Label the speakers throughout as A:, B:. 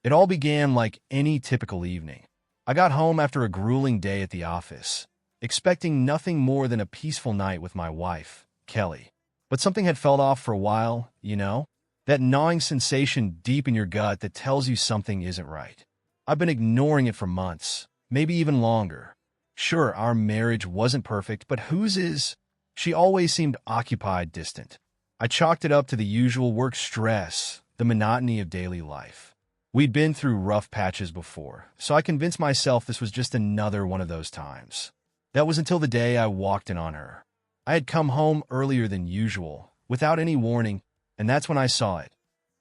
A: It all began like any typical evening. I got home after a grueling day at the office, expecting nothing more than a peaceful night with my wife, Kelly. But something had felt off for a while, you know? That gnawing sensation deep in your gut that tells you something isn't right. I've been ignoring it for months, maybe even longer. Sure, our marriage wasn't perfect, but whose is? She always seemed occupied, distant. I chalked it up to the usual work stress, the monotony of daily life. We'd been through rough patches before, so I convinced myself this was just another one of those times. That was until the day I walked in on her. I had come home earlier than usual, without any warning, and that's when I saw it.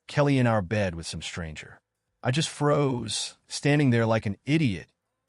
A: Kelly in our bed with some stranger. I just froze, standing there like an idiot,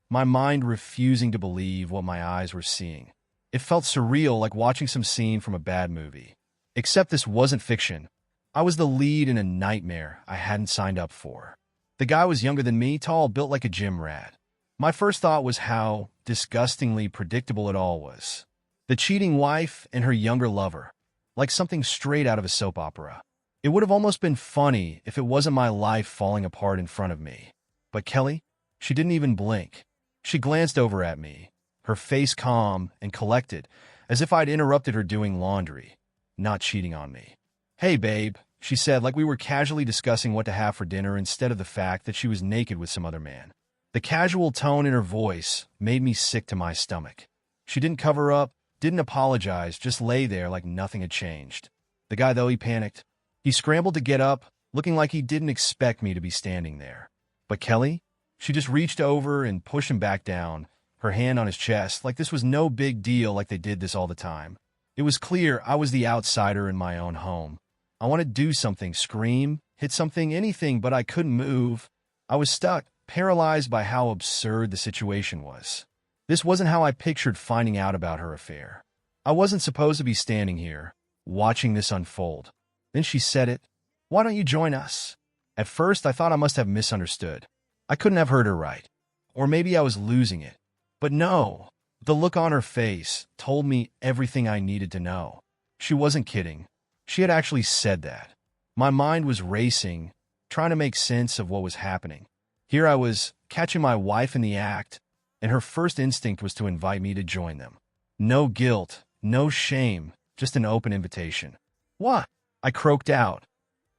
A: my mind refusing to believe what my eyes were seeing. It felt surreal, like watching some scene from a bad movie. Except this wasn't fiction. I was the lead in a nightmare I hadn't signed up for. The guy was younger than me, tall, built like a gym rat. My first thought was how disgustingly predictable it all was. The cheating wife and her younger lover, like something straight out of a soap opera. It would have almost been funny if it wasn't my life falling apart in front of me. But Kelly, she didn't even blink. She glanced over at me, her face calm and collected, as if I'd interrupted her doing laundry, not cheating on me. "Hey, babe," she said, like we were casually discussing what to have for dinner instead of the fact that she was naked with some other man. The casual tone in her voice made me sick to my stomach. She didn't cover up, didn't apologize, just lay there like nothing had changed. The guy, though, he panicked. He scrambled to get up, looking like he didn't expect me to be standing there. But Kelly? She just reached over and pushed him back down, her hand on his chest, like this was no big deal, like they did this all the time. It was clear I was the outsider in my own home. I wanted to do something, scream, hit something, anything, but I couldn't move. I was stuck, paralyzed by how absurd the situation was. This wasn't how I pictured finding out about her affair. I wasn't supposed to be standing here, watching this unfold. Then she said it. "Why don't you join us?" At first, I thought I must have misunderstood. I couldn't have heard her right. Or maybe I was losing it. But no, the look on her face told me everything I needed to know. She wasn't kidding. She had actually said that. My mind was racing, trying to make sense of what was happening. Here I was, catching my wife in the act, and her first instinct was to invite me to join them. No guilt, no shame, just an open invitation. "What?" I croaked out,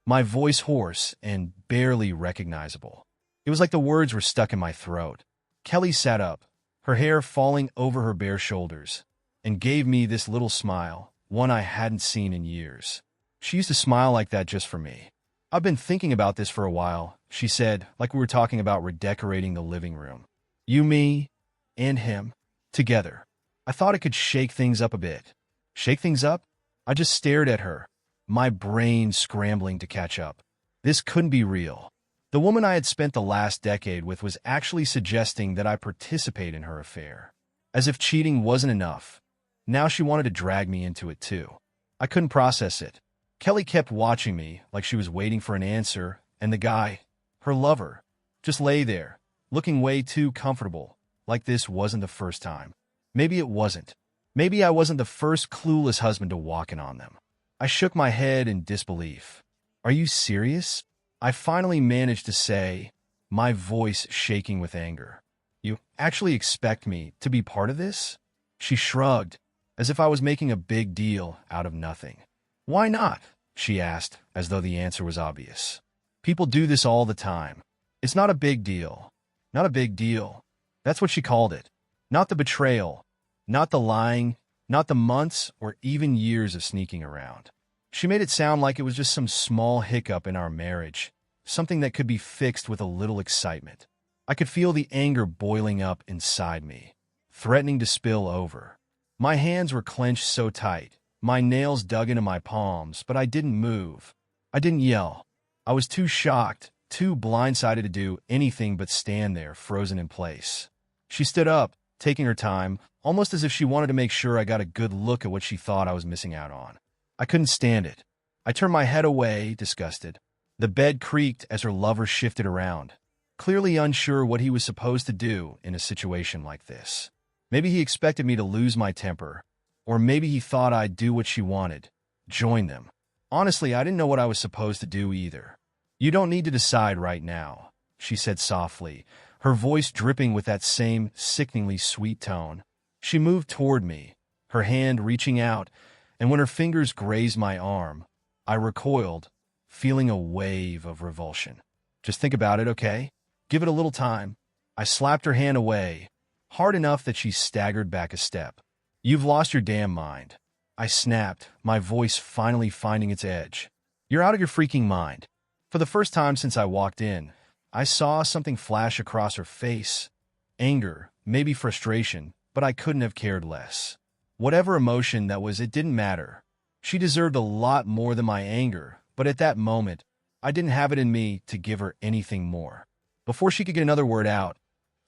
A: my voice hoarse and barely recognizable. It was like the words were stuck in my throat. Kelly sat up, her hair falling over her bare shoulders, and gave me this little smile, one I hadn't seen in years. She used to smile like that just for me. "I've been thinking about this for a while," she said, like we were talking about redecorating the living room. "You, me, and him, together. I thought it could shake things up a bit." Shake things up? I just stared at her, my brain scrambling to catch up. This couldn't be real. The woman I had spent the last decade with was actually suggesting that I participate in her affair. As if cheating wasn't enough. Now she wanted to drag me into it too. I couldn't process it. Kelly kept watching me like she was waiting for an answer, and the guy, her lover, just lay there, looking way too comfortable, like this wasn't the first time. Maybe it wasn't. Maybe I wasn't the first clueless husband to walk in on them. I shook my head in disbelief. "Are you serious?" I finally managed to say, my voice shaking with anger. "You actually expect me to be part of this?" She shrugged, as if I was making a big deal out of nothing. "Why not?" she asked, as though the answer was obvious. "People do this all the time. It's not a big deal. Not a big deal." That's what she called it. Not the betrayal, not the lying, not the months or even years of sneaking around. She made it sound like it was just some small hiccup in our marriage, something that could be fixed with a little excitement. I could feel the anger boiling up inside me, threatening to spill over. My hands were clenched so tight, my nails dug into my palms, but I didn't move. I didn't yell. I was too shocked, too blindsided to do anything but stand there, frozen in place. She stood up, taking her time, almost as if she wanted to make sure I got a good look at what she thought I was missing out on. I couldn't stand it. I turned my head away, disgusted. The bed creaked as her lover shifted around, clearly unsure what he was supposed to do in a situation like this. Maybe he expected me to lose my temper, or maybe he thought I'd do what she wanted, join them. Honestly, I didn't know what I was supposed to do either. "You don't need to decide right now," she said softly, her voice dripping with that same sickeningly sweet tone. She moved toward me, her hand reaching out, and when her fingers grazed my arm, I recoiled, feeling a wave of revulsion. Just think about it, okay? Give it a little time. I slapped her hand away, hard enough that she staggered back a step. You've lost your damn mind. I snapped, my voice finally finding its edge. You're out of your freaking mind. For the first time since I walked in, I saw something flash across her face. Anger, maybe frustration, but I couldn't have cared less. Whatever emotion that was, it didn't matter. She deserved a lot more than my anger, but at that moment, I didn't have it in me to give her anything more. Before she could get another word out,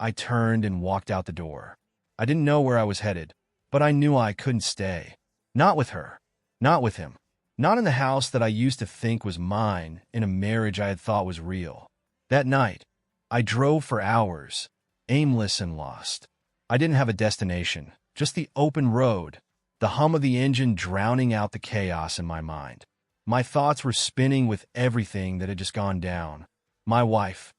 A: I turned and walked out the door. I didn't know where I was headed, but I knew I couldn't stay. Not with her. Not with him. Not in the house that I used to think was mine, in a marriage I had thought was real. That night, I drove for hours, aimless and lost. I didn't have a destination, just the open road, the hum of the engine drowning out the chaos in my mind. My thoughts were spinning with everything that had just gone down. My wife,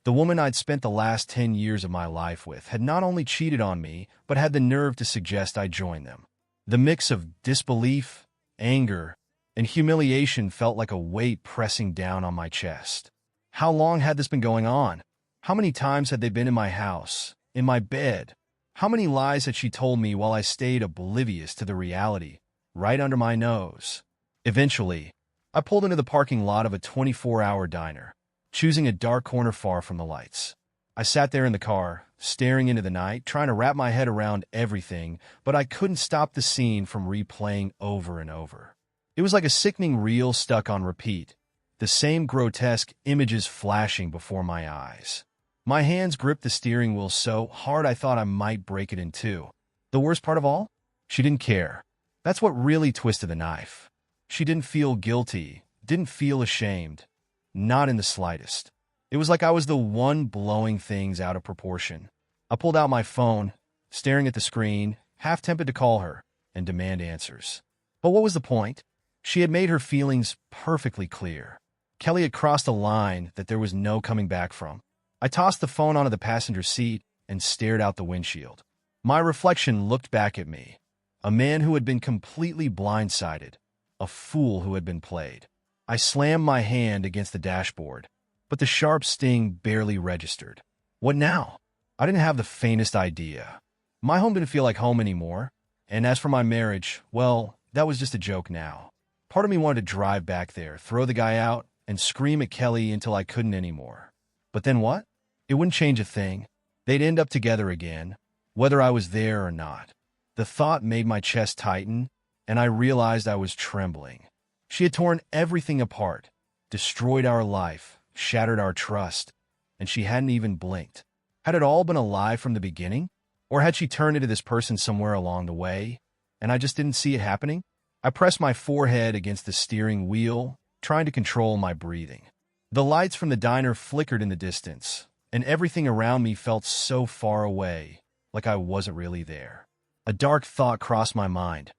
A: the woman I'd spent the last 10 years of my life with, had not only cheated on me, but had the nerve to suggest I join them. The mix of disbelief, anger, and humiliation felt like a weight pressing down on my chest. How long had this been going on? How many times had they been in my house, in my bed? How many lies had she told me while I stayed oblivious to the reality, right under my nose? Eventually, I pulled into the parking lot of a 24-hour diner, choosing a dark corner far from the lights. I sat there in the car, staring into the night, trying to wrap my head around everything, but I couldn't stop the scene from replaying over and over. It was like a sickening reel stuck on repeat, the same grotesque images flashing before my eyes. My hands gripped the steering wheel so hard I thought I might break it in two. The worst part of all? She didn't care. That's what really twisted the knife. She didn't feel guilty, didn't feel ashamed. Not in the slightest. It was like I was the one blowing things out of proportion. I pulled out my phone, staring at the screen, half tempted to call her and demand answers. But what was the point? She had made her feelings perfectly clear. Kelly had crossed a line that there was no coming back from. I tossed the phone onto the passenger seat and stared out the windshield. My reflection looked back at me, a man who had been completely blindsided, a fool who had been played. I slammed my hand against the dashboard, but the sharp sting barely registered. What now? I didn't have the faintest idea. My home didn't feel like home anymore, and as for my marriage, well, that was just a joke now. Part of me wanted to drive back there, throw the guy out, and scream at Kelly until I couldn't anymore. But then what? It wouldn't change a thing. They'd end up together again, whether I was there or not. The thought made my chest tighten, and I realized I was trembling. She had torn everything apart, destroyed our life, shattered our trust, and she hadn't even blinked. Had it all been a lie from the beginning? Or had she turned into this person somewhere along the way, and I just didn't see it happening? I pressed my forehead against the steering wheel, trying to control my breathing. The lights from the diner flickered in the distance, and everything around me felt so far away, like I wasn't really there. A dark thought crossed my mind.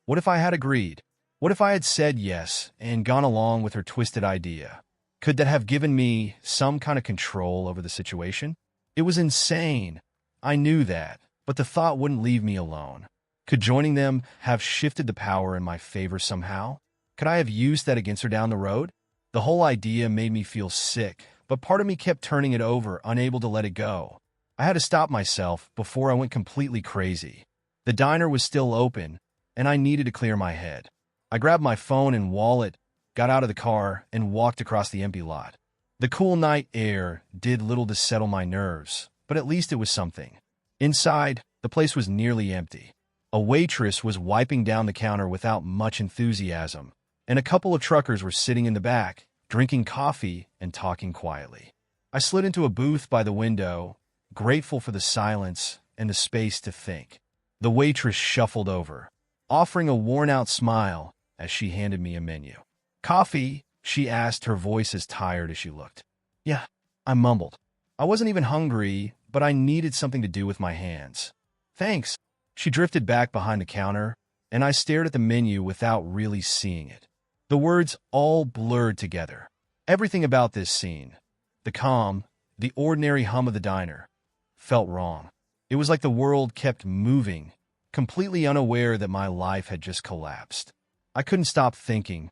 A: What if I had agreed? What if I had said yes and gone along with her twisted idea? Could that have given me some kind of control over the situation? It was insane. I knew that, but the thought wouldn't leave me alone. Could joining them have shifted the power in my favor somehow? Could I have used that against her down the road? The whole idea made me feel sick, but part of me kept turning it over, unable to let it go. I had to stop myself before I went completely crazy. The diner was still open, and I needed to clear my head. I grabbed my phone and wallet, got out of the car, and walked across the empty lot. The cool night air did little to settle my nerves, but at least it was something. Inside, the place was nearly empty. A waitress was wiping down the counter without much enthusiasm, and a couple of truckers were sitting in the back, drinking coffee and talking quietly. I slid into a booth by the window, grateful for the silence and the space to think. The waitress shuffled over, offering a worn-out smile as she handed me a menu. "Coffee?" she asked, her voice as tired as she looked. "Yeah," I mumbled. I wasn't even hungry, but I needed something to do with my hands. "Thanks." She drifted back behind the counter, and I stared at the menu without really seeing it. The words all blurred together. Everything about this scene, the calm, The ordinary hum of the diner felt wrong. It was like the world kept moving, completely unaware that my life had just collapsed. I couldn't stop thinking,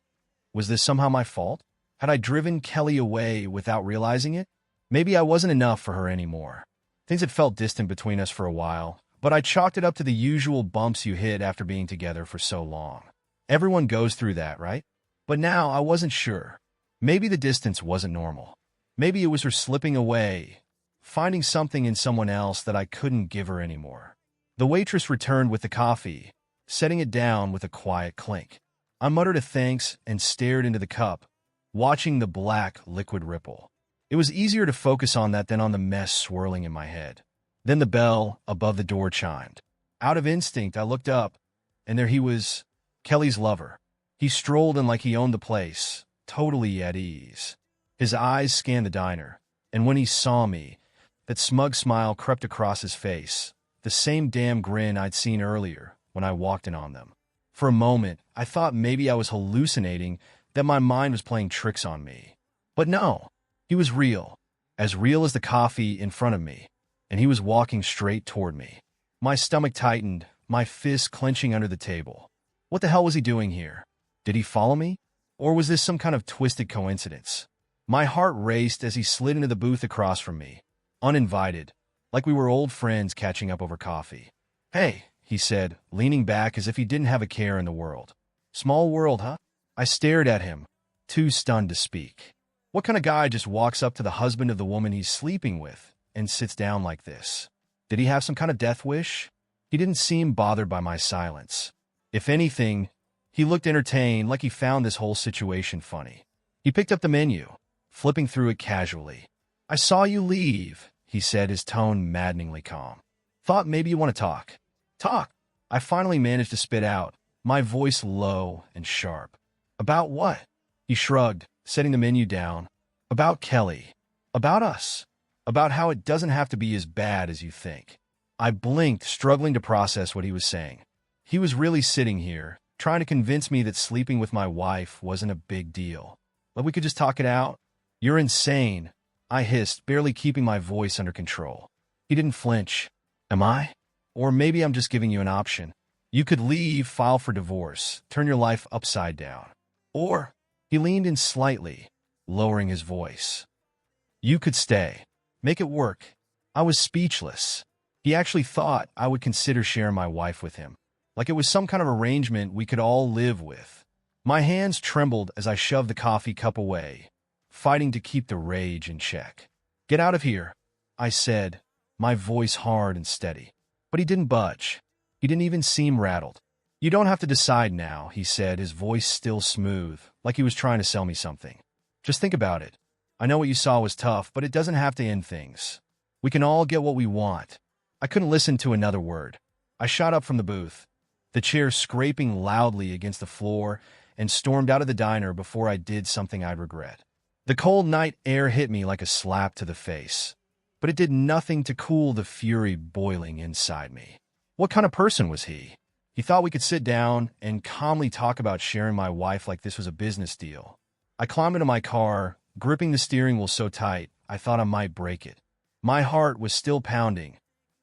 A: was this somehow my fault? Had I driven Kelly away without realizing it? Maybe I wasn't enough for her anymore. Things had felt distant between us for a while, but I chalked it up to the usual bumps you hit after being together for so long. Everyone goes through that, right? But now I wasn't sure. Maybe the distance wasn't normal. Maybe it was her slipping away, finding something in someone else that I couldn't give her anymore. The waitress returned with the coffee, setting it down with a quiet clink. I muttered a thanks and stared into the cup, watching the black liquid ripple. It was easier to focus on that than on the mess swirling in my head. Then the bell above the door chimed. Out of instinct, I looked up, and there he was, Kelly's lover. He strolled in like he owned the place, totally at ease. His eyes scanned the diner, and when he saw me, that smug smile crept across his face, the same damn grin I'd seen earlier when I walked in on them. For a moment, I thought maybe I was hallucinating, that my mind was playing tricks on me. But no, he was real as the coffee in front of me, and he was walking straight toward me. My stomach tightened, my fists clenching under the table. What the hell was he doing here? Did he follow me? Or was this some kind of twisted coincidence? My heart raced as he slid into the booth across from me, uninvited, like we were old friends catching up over coffee. "Hey," he said, leaning back as if he didn't have a care in the world. "Small world, huh?" I stared at him, too stunned to speak. What kind of guy just walks up to the husband of the woman he's sleeping with and sits down like this? Did he have some kind of death wish? He didn't seem bothered by my silence. If anything, he looked entertained, like he found this whole situation funny. He picked up the menu, flipping through it casually. "I saw you leave," he said, his tone maddeningly calm. "Thought maybe you want to talk." "Talk?" I finally managed to spit out, my voice low and sharp. "About what?" He shrugged, setting the menu down. "About Kelly. About us. About how it doesn't have to be as bad as you think." I blinked, struggling to process what he was saying. He was really sitting here, trying to convince me that sleeping with my wife wasn't a big deal. But we could just talk it out. "You're insane," I hissed, barely keeping my voice under control. He didn't flinch. "Am I? Or maybe I'm just giving you an option. You could leave, file for divorce, turn your life upside down. Or," he leaned in slightly, lowering his voice, "you could stay. Make it work." I was speechless. He actually thought I would consider sharing my wife with him, like it was some kind of arrangement we could all live with. My hands trembled as I shoved the coffee cup away, fighting to keep the rage in check. "Get out of here," I said, my voice hard and steady. But he didn't budge. He didn't even seem rattled. "You don't have to decide now," he said, his voice still smooth, like he was trying to sell me something. "Just think about it. I know what you saw was tough, but it doesn't have to end things. We can all get what we want." I couldn't listen to another word. I shot up from the booth, the chair scraping loudly against the floor, and stormed out of the diner before I did something I'd regret. The cold night air hit me like a slap to the face, but it did nothing to cool the fury boiling inside me. What kind of person was he? He thought we could sit down and calmly talk about sharing my wife like this was a business deal. I climbed into my car, gripping the steering wheel so tight I thought I might break it. My heart was still pounding,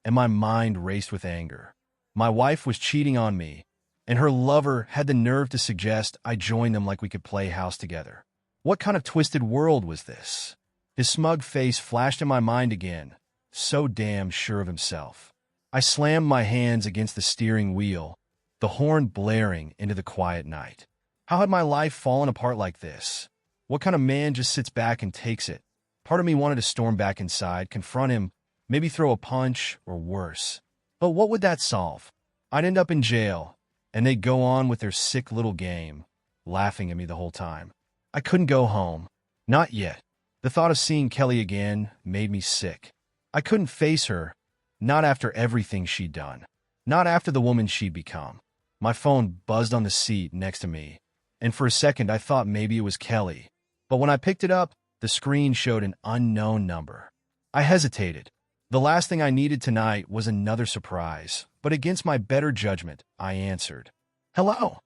A: and my mind raced with anger. My wife was cheating on me, and her lover had the nerve to suggest I join them like we could play house together. What kind of twisted world was this? His smug face flashed in my mind again, so damn sure of himself. I slammed my hands against the steering wheel, the horn blaring into the quiet night. How had my life fallen apart like this? What kind of man just sits back and takes it? Part of me wanted to storm back inside, confront him, maybe throw a punch or worse. But what would that solve? I'd end up in jail, and they'd go on with their sick little game, laughing at me the whole time. I couldn't go home. Not yet. The thought of seeing Kelly again made me sick. I couldn't face her, not after everything she'd done, not after the woman she'd become. My phone buzzed on the seat next to me, and for a second I thought maybe it was Kelly. But when I picked it up, the screen showed an unknown number. I hesitated. The last thing I needed tonight was another surprise, but against my better judgment, I answered. "Hello.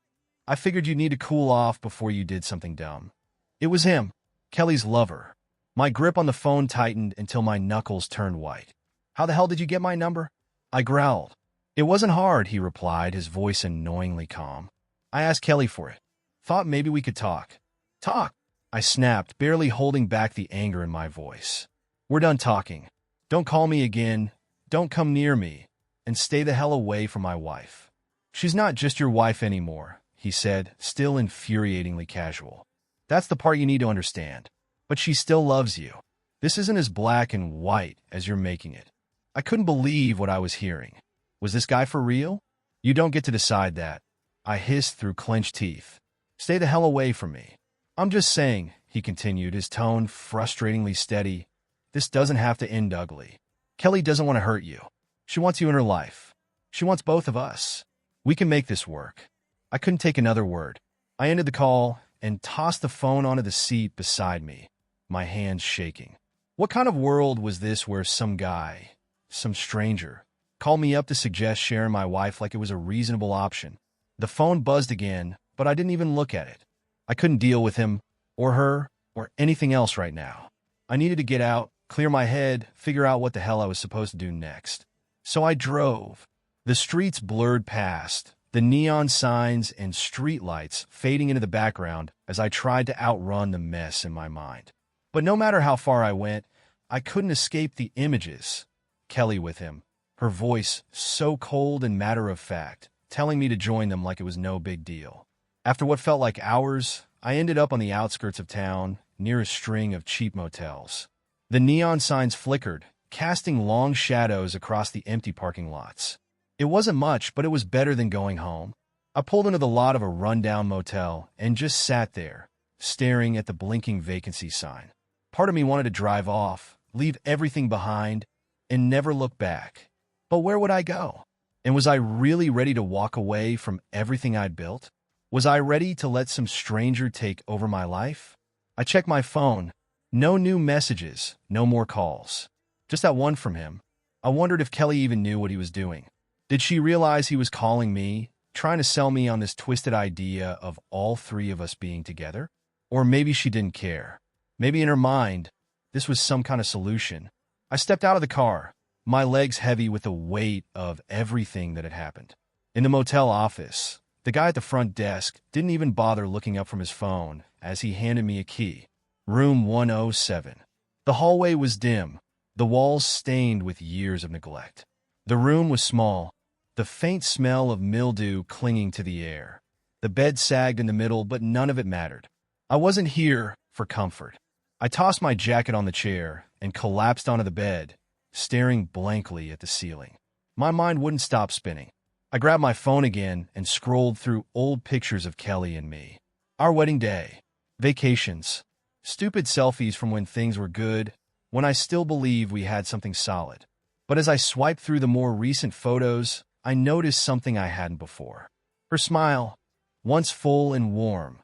A: I figured you'd need to cool off before you did something dumb." It was him, Kelly's lover. My grip on the phone tightened until my knuckles turned white. "How the hell did you get my number?" I growled. "It wasn't hard," he replied, his voice annoyingly calm. "I asked Kelly for it. Thought maybe we could talk." "Talk?" I snapped, barely holding back the anger in my voice. "We're done talking. Don't call me again, don't come near me, and stay the hell away from my wife." "She's not just your wife anymore," he said, still infuriatingly casual. "That's the part you need to understand. But she still loves you. This isn't as black and white as you're making it." I couldn't believe what I was hearing. Was this guy for real? "You don't get to decide that," I hissed through clenched teeth. "Stay the hell away from me." "I'm just saying," he continued, his tone frustratingly steady, "this doesn't have to end ugly. Kelly doesn't want to hurt you. She wants you in her life. She wants both of us. We can make this work." I couldn't take another word. I ended the call and tossed the phone onto the seat beside me, my hands shaking. What kind of world was this where some guy, some stranger, called me up to suggest sharing my wife like it was a reasonable option? The phone buzzed again, but I didn't even look at it. I couldn't deal with him, or her, or anything else right now. I needed to get out, clear my head, figure out what the hell I was supposed to do next. So I drove. The streets blurred past, the neon signs and streetlights fading into the background as I tried to outrun the mess in my mind. But no matter how far I went, I couldn't escape the images. Kelly with him, her voice so cold and matter-of-fact, telling me to join them like it was no big deal. After what felt like hours, I ended up on the outskirts of town, near a string of cheap motels. The neon signs flickered, casting long shadows across the empty parking lots. It wasn't much, but it was better than going home. I pulled into the lot of a rundown motel and just sat there, staring at the blinking vacancy sign. Part of me wanted to drive off, leave everything behind, and never look back. But where would I go? And was I really ready to walk away from everything I'd built? Was I ready to let some stranger take over my life? I checked my phone. No new messages, no more calls. Just that one from him. I wondered if Kelly even knew what he was doing. Did she realize he was calling me, trying to sell me on this twisted idea of all three of us being together? Or maybe she didn't care. Maybe in her mind, this was some kind of solution. I stepped out of the car, my legs heavy with the weight of everything that had happened. In the motel office, the guy at the front desk didn't even bother looking up from his phone as he handed me a key. Room 107. The hallway was dim, the walls stained with years of neglect. The room was small, the faint smell of mildew clinging to the air. The bed sagged in the middle, but none of it mattered. I wasn't here for comfort. I tossed my jacket on the chair and collapsed onto the bed, staring blankly at the ceiling. My mind wouldn't stop spinning. I grabbed my phone again and scrolled through old pictures of Kelly and me. Our wedding day, vacations, stupid selfies from when things were good, when I still believed we had something solid. But as I swiped through the more recent photos, I noticed something I hadn't before. Her smile, once full and warm,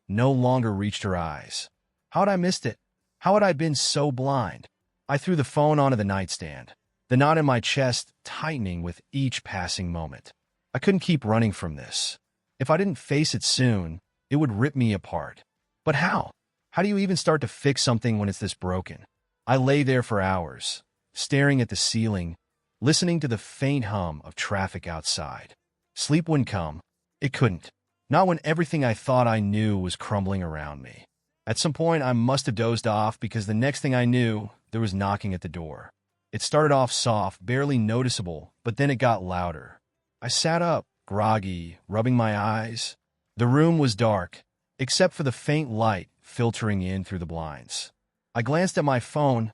A: no longer reached her eyes. How had I missed it? How had I been so blind? I threw the phone onto the nightstand, the knot in my chest tightening with each passing moment. I couldn't keep running from this. If I didn't face it soon, it would rip me apart. But how? How do you even start to fix something when it's this broken? I lay there for hours, staring at the ceiling, listening to the faint hum of traffic outside. Sleep wouldn't come. It couldn't. Not when everything I thought I knew was crumbling around me. At some point, I must have dozed off because the next thing I knew, there was knocking at the door. It started off soft, barely noticeable, but then it got louder. I sat up, groggy, rubbing my eyes. The room was dark, except for the faint light filtering in through the blinds. I glanced at my phone,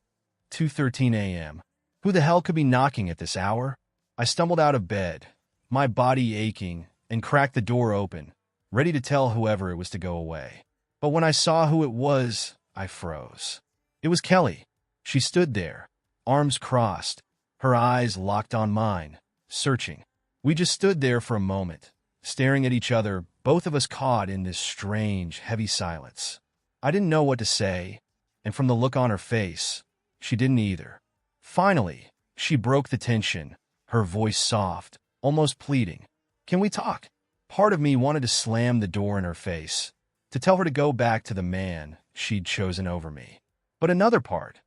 A: 2:13 a.m. Who the hell could be knocking at this hour? I stumbled out of bed, my body aching, and cracked the door open, ready to tell whoever it was to go away. But when I saw who it was, I froze. It was Kelly. She stood there, arms crossed, her eyes locked on mine, searching. We just stood there for a moment, staring at each other, both of us caught in this strange, heavy silence. I didn't know what to say, and from the look on her face, she didn't either. Finally, she broke the tension, her voice soft, almost pleading. "Can we talk?" Part of me wanted to slam the door in her face, to tell her to go back to the man she'd chosen over me. But another part,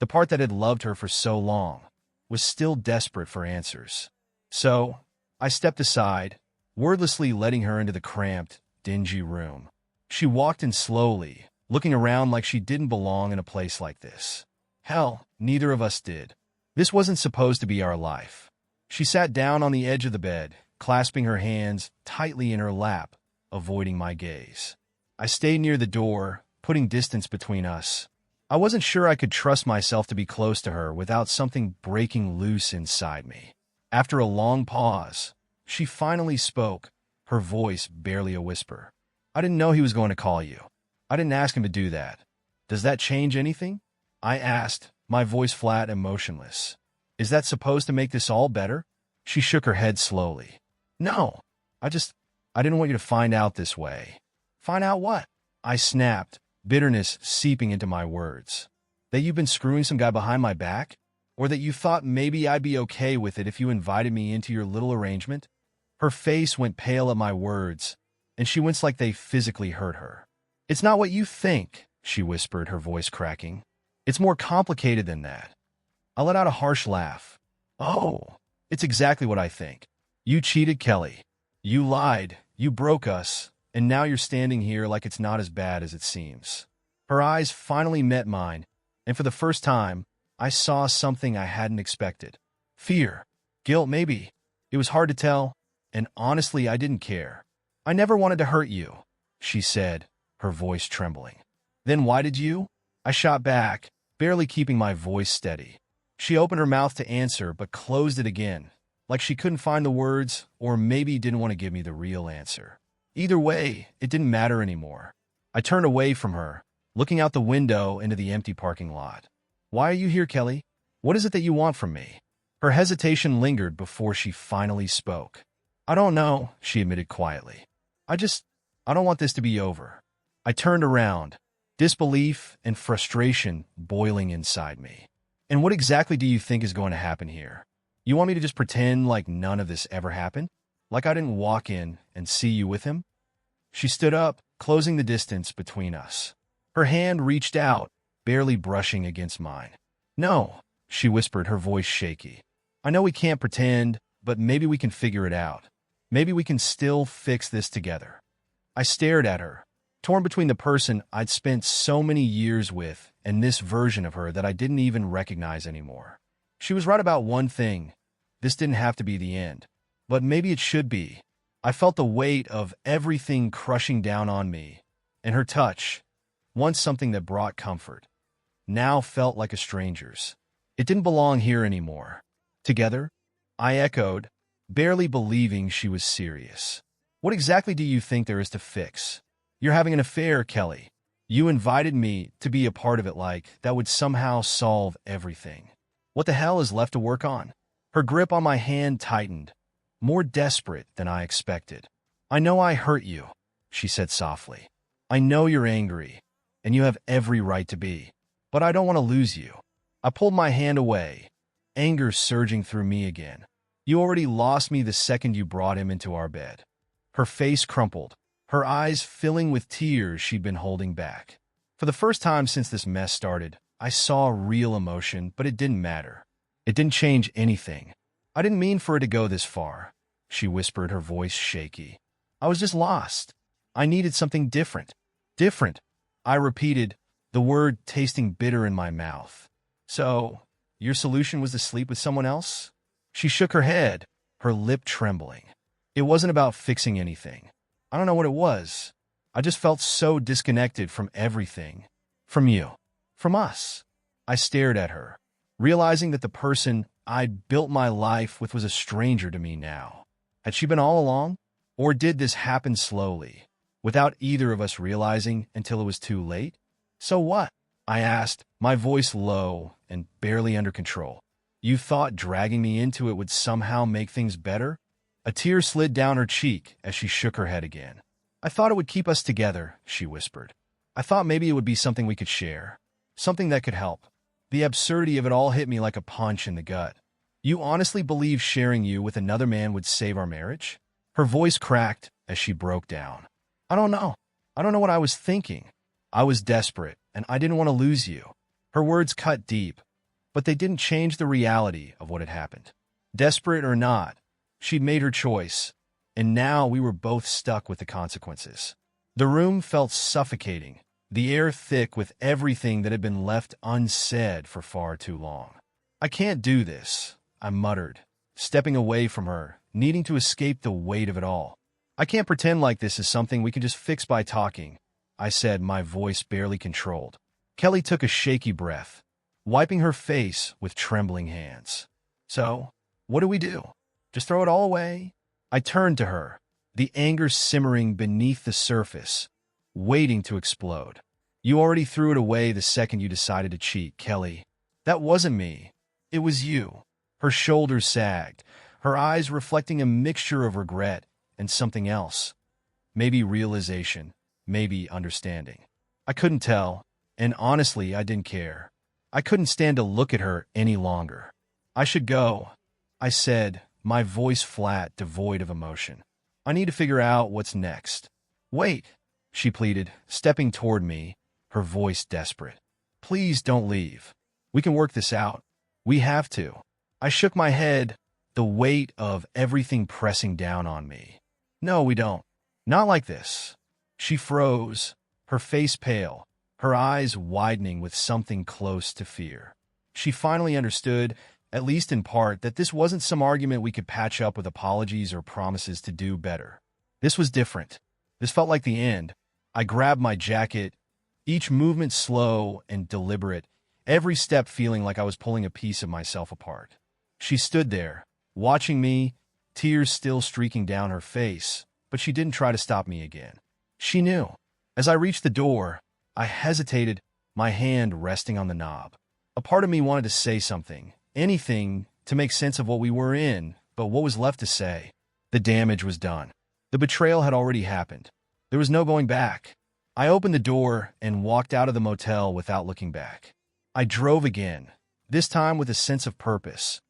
A: the part that had loved her for so long, was still desperate for answers. So, I stepped aside, wordlessly letting her into the cramped, dingy room. She walked in slowly, looking around like she didn't belong in a place like this. Hell, neither of us did. This wasn't supposed to be our life. She sat down on the edge of the bed, clasping her hands tightly in her lap, avoiding my gaze. I stayed near the door, putting distance between us. I wasn't sure I could trust myself to be close to her without something breaking loose inside me. After a long pause, she finally spoke, her voice barely a whisper. I didn't know he was going to call you. I didn't ask him to do that. Does that change anything? I asked, my voice flat and motionless. Is that supposed to make this all better? She shook her head slowly. No, I didn't want you to find out this way. Find out what? I snapped, bitterness seeping into my words. That you've been screwing some guy behind my back? Or that you thought maybe I'd be okay with it if you invited me into your little arrangement? Her face went pale at my words, and she winced like they physically hurt her. It's not what you think, she whispered, her voice cracking. It's more complicated than that. I let out a harsh laugh. Oh, it's exactly what I think. You cheated Kelly. You lied, you broke us, and now you're standing here like it's not as bad as it seems. Her eyes finally met mine, and for the first time, I saw something I hadn't expected. Fear. Guilt, maybe. It was hard to tell, and honestly, I didn't care. I never wanted to hurt you, she said, her voice trembling. Then why did you? I shot back, barely keeping my voice steady. She opened her mouth to answer, but closed it again, like she couldn't find the words, or maybe didn't want to give me the real answer. Either way, it didn't matter anymore. I turned away from her, looking out the window into the empty parking lot. Why are you here, Kelly? What is it that you want from me? Her hesitation lingered before she finally spoke. I don't know, she admitted quietly. I don't want this to be over. I turned around, disbelief and frustration boiling inside me. And what exactly do you think is going to happen here? You want me to just pretend like none of this ever happened? Like I didn't walk in and see you with him? She stood up, closing the distance between us. Her hand reached out, barely brushing against mine. No, she whispered, her voice shaky. I know we can't pretend, but maybe we can figure it out. Maybe we can still fix this together. I stared at her, torn between the person I'd spent so many years with and this version of her that I didn't even recognize anymore. She was right about one thing. This didn't have to be the end. But maybe it should be. I felt the weight of everything crushing down on me, and her touch, once something that brought comfort, now felt like a stranger's. It didn't belong here anymore. Together? I echoed, barely believing she was serious. What exactly do you think there is to fix? You're having an affair, Kelly. You invited me to be a part of it like that would somehow solve everything. What the hell is left to work on? Her grip on my hand tightened, more desperate than I expected. I know I hurt you, she said softly. I know you're angry, and you have every right to be. But I don't want to lose you. I pulled my hand away, anger surging through me again. You already lost me the second you brought him into our bed. Her face crumpled, her eyes filling with tears she'd been holding back. For the first time since this mess started, I saw real emotion, but it didn't matter. It didn't change anything. I didn't mean for it to go this far, she whispered, her voice shaky. I was just lost. I needed something different. Different, I repeated, the word tasting bitter in my mouth. So, your solution was to sleep with someone else? She shook her head, her lip trembling. It wasn't about fixing anything. I don't know what it was. I just felt so disconnected from everything. From you. From us. I stared at her, realizing that the person I'd built my life with was a stranger to me now. Had she been all along? Or did this happen slowly, without either of us realizing until it was too late? So what? I asked, my voice low and barely under control. You thought dragging me into it would somehow make things better? A tear slid down her cheek as she shook her head again. I thought it would keep us together, she whispered. I thought maybe it would be something we could share. Something that could help. The absurdity of it all hit me like a punch in the gut. You honestly believe sharing you with another man would save our marriage? Her voice cracked as she broke down. I don't know. I don't know what I was thinking. I was desperate, and I didn't want to lose you. Her words cut deep, but they didn't change the reality of what had happened. Desperate or not, she'd made her choice, and now we were both stuck with the consequences. The room felt suffocating, the air thick with everything that had been left unsaid for far too long. "I can't do this," I muttered, stepping away from her, needing to escape the weight of it all. "I can't pretend like this is something we can just fix by talking," I said, my voice barely controlled. Kelly took a shaky breath, wiping her face with trembling hands. "So, what do we do? Just throw it all away?" I turned to her, the anger simmering beneath the surface, waiting to explode. "You already threw it away the second you decided to cheat, Kelly. That wasn't me. It was you." Her shoulders sagged, her eyes reflecting a mixture of regret and something else. Maybe realization, maybe understanding. I couldn't tell, and honestly, I didn't care. I couldn't stand to look at her any longer. "I should go," I said, my voice flat, devoid of emotion. "I need to figure out what's next." "Wait," she pleaded, stepping toward me, her voice desperate. "Please don't leave. We can work this out. We have to." I shook my head, the weight of everything pressing down on me. "No, we don't. Not like this." She froze, her face pale, her eyes widening with something close to fear. She finally understood, at least in part, that this wasn't some argument we could patch up with apologies or promises to do better. This was different. This felt like the end. I grabbed my jacket, each movement slow and deliberate, every step feeling like I was pulling a piece of myself apart. She stood there, watching me, tears still streaking down her face, but she didn't try to stop me again. She knew. As I reached the door, I hesitated, my hand resting on the knob. A part of me wanted to say something, anything, to make sense of what we were in, but what was left to say? The damage was done. The betrayal had already happened. There was no going back. I opened the door and walked out of the motel without looking back. I drove again, this time with a sense of purpose,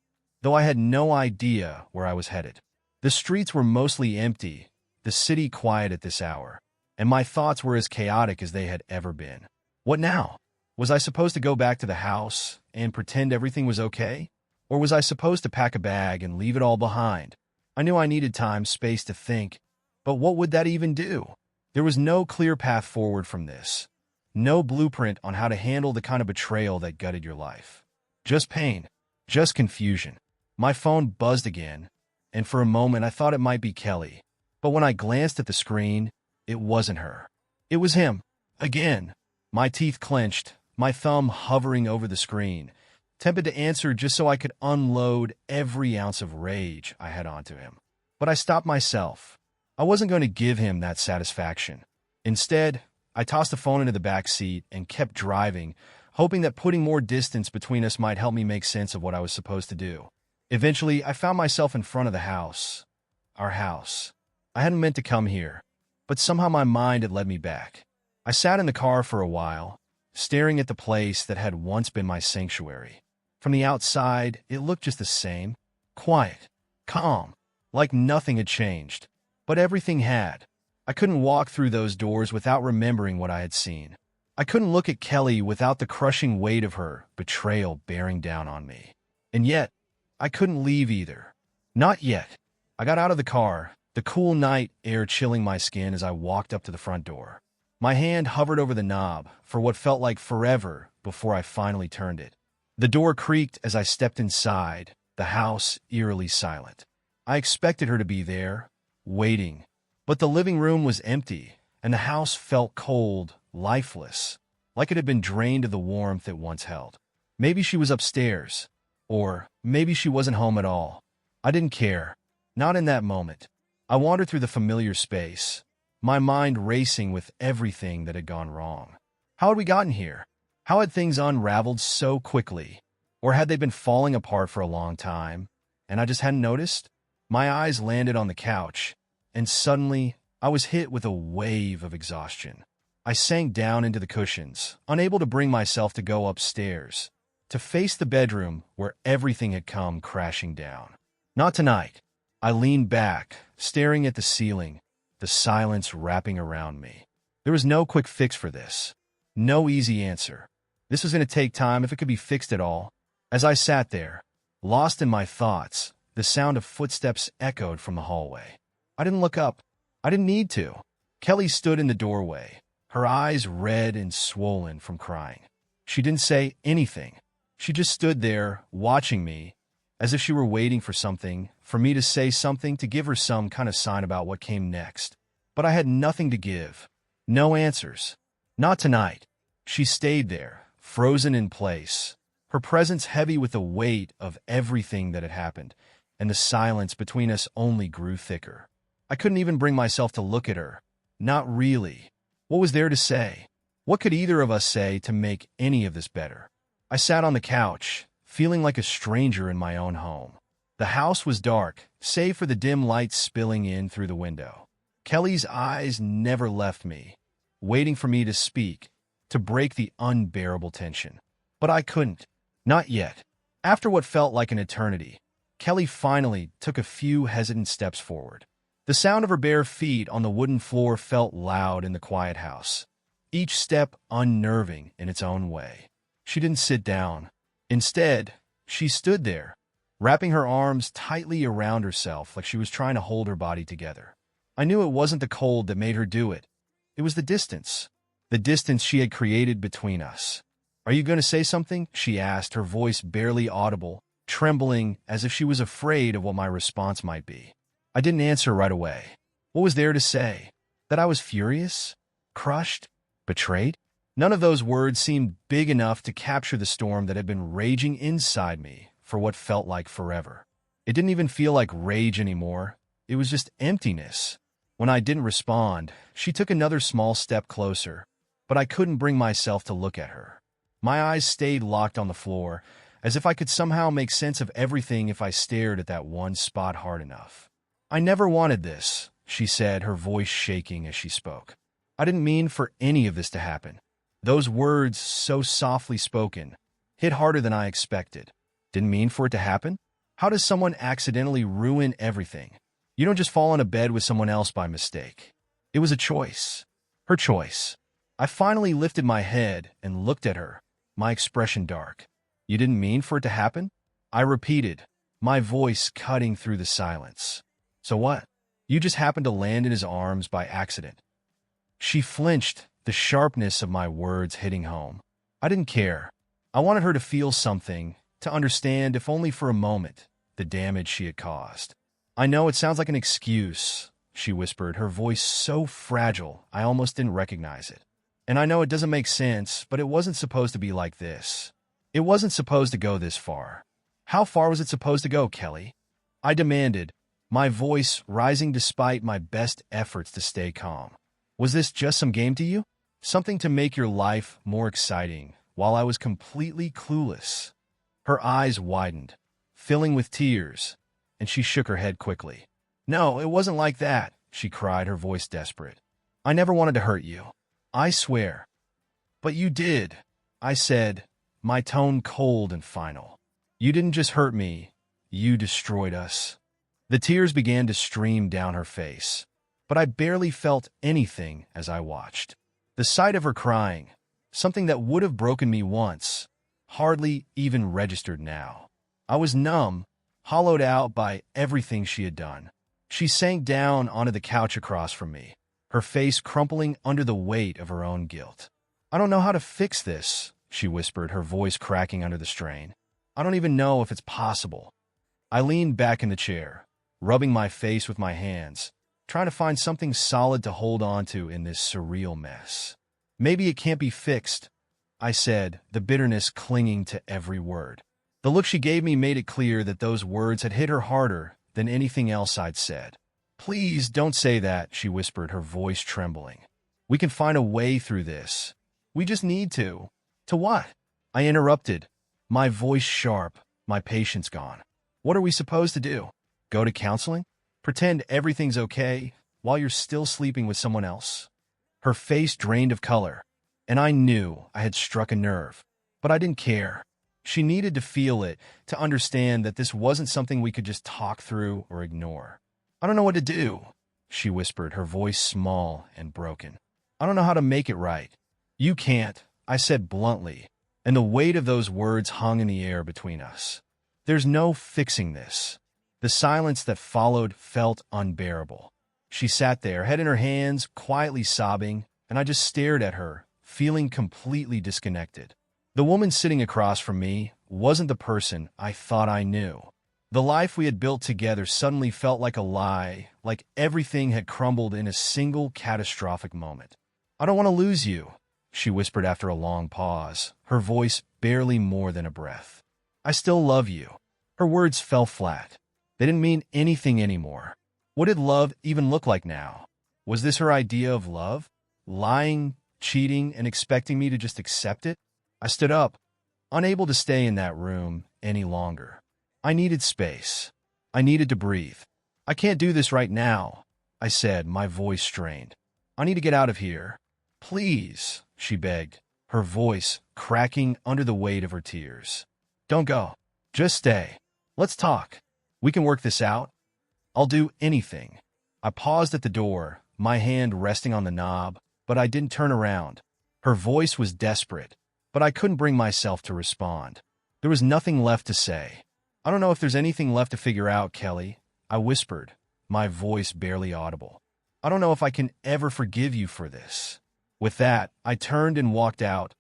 A: though I had no idea where I was headed. The streets were mostly empty, the city quiet at this hour, and my thoughts were as chaotic as they had ever been. What now? Was I supposed to go back to the house and pretend everything was okay? Or was I supposed to pack a bag and leave it all behind? I knew I needed time, space to think, but what would that even do? There was no clear path forward from this. No blueprint on how to handle the kind of betrayal that gutted your life. Just pain. Just confusion. My phone buzzed again, and for a moment I thought it might be Kelly. But when I glanced at the screen, it wasn't her. It was him. Again. My teeth clenched, my thumb hovering over the screen, tempted to answer just so I could unload every ounce of rage I had onto him. But I stopped myself. I wasn't going to give him that satisfaction. Instead, I tossed the phone into the back seat and kept driving, hoping that putting more distance between us might help me make sense of what I was supposed to do. Eventually, I found myself in front of the house. Our house. I hadn't meant to come here, but somehow my mind had led me back. I sat in the car for a while, staring at the place that had once been my sanctuary. From the outside, it looked just the same. Quiet. Calm. Like nothing had changed. But everything had. I couldn't walk through those doors without remembering what I had seen. I couldn't look at Kelly without the crushing weight of her betrayal bearing down on me. And yet, I couldn't leave either. Not yet. I got out of the car, the cool night air chilling my skin as I walked up to the front door. My hand hovered over the knob for what felt like forever before I finally turned it. The door creaked as I stepped inside, the house eerily silent. I expected her to be there, waiting, but the living room was empty, and the house felt cold, lifeless, like it had been drained of the warmth it once held. Maybe she was upstairs, or maybe she wasn't home at all. I didn't care. Not in that moment. I wandered through the familiar space, my mind racing with everything that had gone wrong. How had we gotten here? How had things unraveled so quickly? Or had they been falling apart for a long time, and I just hadn't noticed? My eyes landed on the couch, and suddenly I was hit with a wave of exhaustion. I sank down into the cushions, unable to bring myself to go upstairs, to face the bedroom where everything had come crashing down. Not tonight. I leaned back, staring at the ceiling, the silence wrapping around me. There was no quick fix for this. No easy answer. This was going to take time if it could be fixed at all. As I sat there, lost in my thoughts, the sound of footsteps echoed from the hallway. I didn't look up. I didn't need to. Kelly stood in the doorway, her eyes red and swollen from crying. She didn't say anything. She just stood there, watching me, as if she were waiting for something, for me to say something, to give her some kind of sign about what came next. But I had nothing to give. No answers. Not tonight. She stayed there, frozen in place, her presence heavy with the weight of everything that had happened, and the silence between us only grew thicker. I couldn't even bring myself to look at her. Not really. What was there to say? What could either of us say to make any of this better? I sat on the couch, feeling like a stranger in my own home. The house was dark, save for the dim light spilling in through the window. Kelly's eyes never left me, waiting for me to speak, to break the unbearable tension. But I couldn't. Not yet. After what felt like an eternity, Kelly finally took a few hesitant steps forward. The sound of her bare feet on the wooden floor felt loud in the quiet house, each step unnerving in its own way. She didn't sit down. Instead, she stood there, wrapping her arms tightly around herself like she was trying to hold her body together. I knew it wasn't the cold that made her do it. It was the distance she had created between us. "Are you going to say something?" she asked, her voice barely audible, trembling as if she was afraid of what my response might be. I didn't answer right away. What was there to say? That I was furious? Crushed? Betrayed? None of those words seemed big enough to capture the storm that had been raging inside me for what felt like forever. It didn't even feel like rage anymore. It was just emptiness. When I didn't respond, she took another small step closer, but I couldn't bring myself to look at her. My eyes stayed locked on the floor, as if I could somehow make sense of everything if I stared at that one spot hard enough. "I never wanted this," she said, her voice shaking as she spoke. "I didn't mean for any of this to happen." Those words, so softly spoken, hit harder than I expected. Didn't mean for it to happen? How does someone accidentally ruin everything? You don't just fall on a bed with someone else by mistake. It was a choice. Her choice. I finally lifted my head and looked at her, my expression dark. "You didn't mean for it to happen?" I repeated, my voice cutting through the silence. "So what? You just happened to land in his arms by accident." She flinched, the sharpness of my words hitting home. I didn't care. I wanted her to feel something, to understand, if only for a moment, the damage she had caused. "I know it sounds like an excuse," she whispered, her voice so fragile I almost didn't recognize it. "And I know it doesn't make sense, but it wasn't supposed to be like this. It wasn't supposed to go this far." "How far was it supposed to go, Kelly?" I demanded, my voice rising despite my best efforts to stay calm. "Was this just some game to you? Something to make your life more exciting while I was completely clueless?" Her eyes widened, filling with tears, and she shook her head quickly. "No, it wasn't like that," she cried, her voice desperate. "I never wanted to hurt you. I swear." "But you did," I said, my tone cold and final. "You didn't just hurt me, you destroyed us." The tears began to stream down her face, but I barely felt anything as I watched. The sight of her crying, something that would have broken me once, hardly even registered now. I was numb, hollowed out by everything she had done. She sank down onto the couch across from me, her face crumpling under the weight of her own guilt. "I don't know how to fix this," she whispered, her voice cracking under the strain. "I don't even know if it's possible." I leaned back in the chair, rubbing my face with my hands, trying to find something solid to hold on to in this surreal mess. "Maybe it can't be fixed," I said, the bitterness clinging to every word. The look she gave me made it clear that those words had hit her harder than anything else I'd said. "Please don't say that," she whispered, her voice trembling. "We can find a way through this. We just need to." "To what?" I interrupted, my voice sharp, my patience gone. "What are we supposed to do? Go to counseling? Pretend everything's okay while you're still sleeping with someone else?" Her face drained of color, and I knew I had struck a nerve, but I didn't care. She needed to feel it, to understand that this wasn't something we could just talk through or ignore. "I don't know what to do," she whispered, her voice small and broken. "I don't know how to make it right." "You can't," I said bluntly, and the weight of those words hung in the air between us. There's no fixing this. The silence that followed felt unbearable. She sat there, head in her hands, quietly sobbing, and I just stared at her, feeling completely disconnected. The woman sitting across from me wasn't the person I thought I knew. The life we had built together suddenly felt like a lie, like everything had crumbled in a single catastrophic moment. "I don't want to lose you," she whispered after a long pause, her voice barely more than a breath. "I still love you." Her words fell flat. They didn't mean anything anymore. What did love even look like now? Was this her idea of love? Lying, cheating, and expecting me to just accept it? I stood up, unable to stay in that room any longer. I needed space. I needed to breathe. "I can't do this right now," I said, my voice strained. "I need to get out of here." "Please," she begged, her voice cracking under the weight of her tears. "Don't go. Just stay. Let's talk. We can work this out. I'll do anything." I paused at the door, my hand resting on the knob, but I didn't turn around. Her voice was desperate, but I couldn't bring myself to respond. There was nothing left to say. "I don't know if there's anything left to figure out, Kelly," I whispered, my voice barely audible. "I don't know if I can ever forgive you for this." With that, I turned and walked out,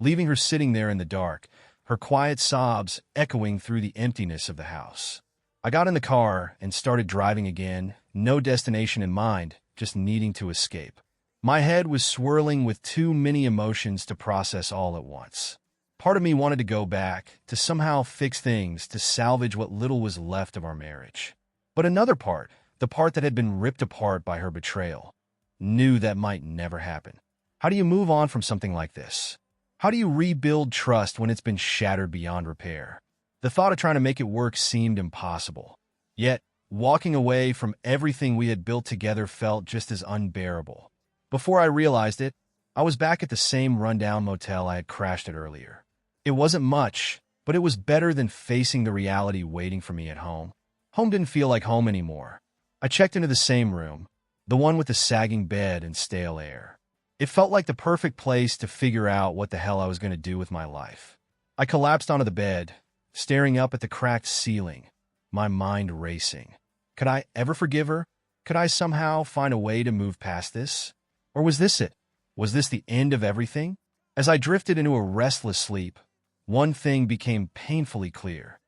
A: leaving her sitting there in the dark, her quiet sobs echoing through the emptiness of the house. I got in the car and started driving again, no destination in mind, just needing to escape. My head was swirling with too many emotions to process all at once. Part of me wanted to go back, to somehow fix things, to salvage what little was left of our marriage. But another part, the part that had been ripped apart by her betrayal, knew that might never happen. How do you move on from something like this? How do you rebuild trust when it's been shattered beyond repair? The thought of trying to make it work seemed impossible. Yet, walking away from everything we had built together felt just as unbearable. Before I realized it, I was back at the same rundown motel I had crashed at earlier. It wasn't much, but it was better than facing the reality waiting for me at home. Home didn't feel like home anymore. I checked into the same room, the one with the sagging bed and stale air. It felt like the perfect place to figure out what the hell I was going to do with my life. I collapsed onto the bed, staring up at the cracked ceiling, my mind racing. Could I ever forgive her? Could I somehow find a way to move past this? Or was this it? Was this the end of everything? As I drifted into a restless sleep, one thing became painfully clear.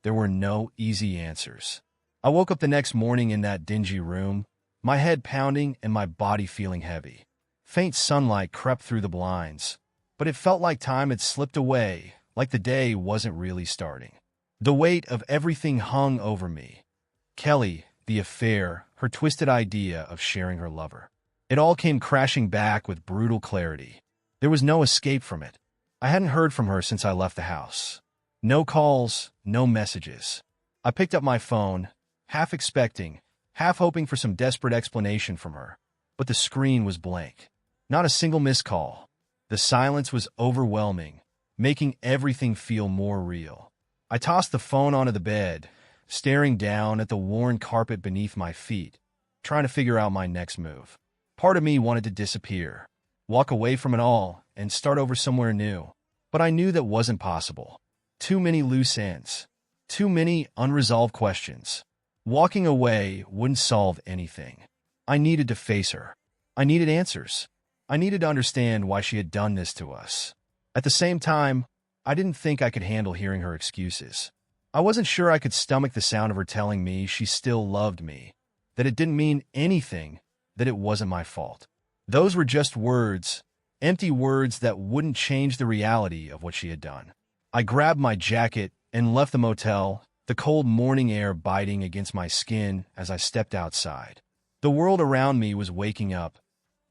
A: There were no easy answers. I woke up the next morning in that dingy room, my head pounding and my body feeling heavy. Faint sunlight crept through the blinds, but it felt like time had slipped away, like the day wasn't really starting. The weight of everything hung over me. Kelly, the affair, her twisted idea of sharing her lover. It all came crashing back with brutal clarity. There was no escape from it. I hadn't heard from her since I left the house. No calls, no messages. I picked up my phone, half expecting, half hoping for some desperate explanation from her. But the screen was blank. Not a single missed call. The silence was overwhelming, making everything feel more real. I tossed the phone onto the bed, staring down at the worn carpet beneath my feet, trying to figure out my next move. Part of me wanted to disappear, walk away from it all, and start over somewhere new. But I knew that wasn't possible. Too many loose ends. Too many unresolved questions. Walking away wouldn't solve anything. I needed to face her. I needed answers. I needed to understand why she had done this to us. At the same time, I didn't think I could handle hearing her excuses. I wasn't sure I could stomach the sound of her telling me she still loved me, that it didn't mean anything, that it wasn't my fault. Those were just words, empty words that wouldn't change the reality of what she had done. I grabbed my jacket and left the motel, the cold morning air biting against my skin as I stepped outside. The world around me was waking up,